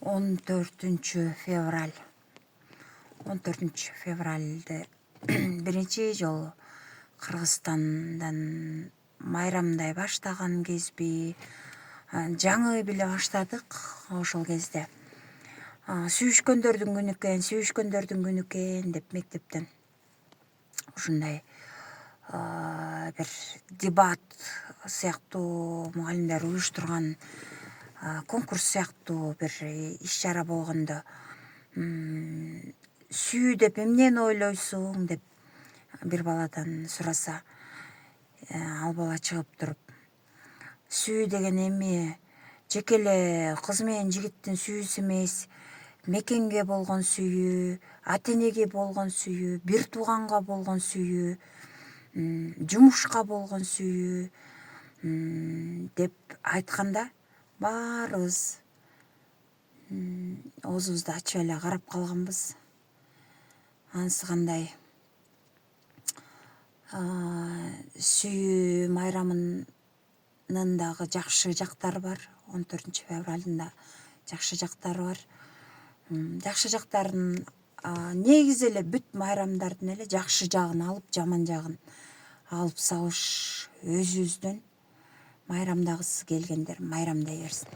14 февраль 14 февральде биринчи жолу Кыргызстандан майрамдай баштаган кезби, жаңы биле баштадык. Ошол кезде сүйүшкөндөрдүн күнү экен деп мектептен ушундай бир дебат сыяктуу мугалимдер уюштурган конкурс сыяктуу бир иш-чара болгондо сүйүү деп эмнени ойлойсуң деп бир баладан сураса, ал бала чыгып туруп, сүйүү деген эми жеке эле кыз менен жигиттин сүйүүсү эмес, мекенге болгон сүйүү, ата энеге болгон сүйүү, бир тууганга болгон сүйүү, жумушка болгон сүйүү деп айтканда баарыбыз оозубузду ачып эле карап калганбыз. Анысы кандай? Сүйүү майрамынын дагы жакшы жактары бар. 14 февралдын да жакшы жактары бар. Жакшы жактарын негизи эле бүт майрамдардын эле жакшы жагын алып, жаман жагын алып салыш өзүбүздөн. Майрамдагысы келгендер майрамдай берсин.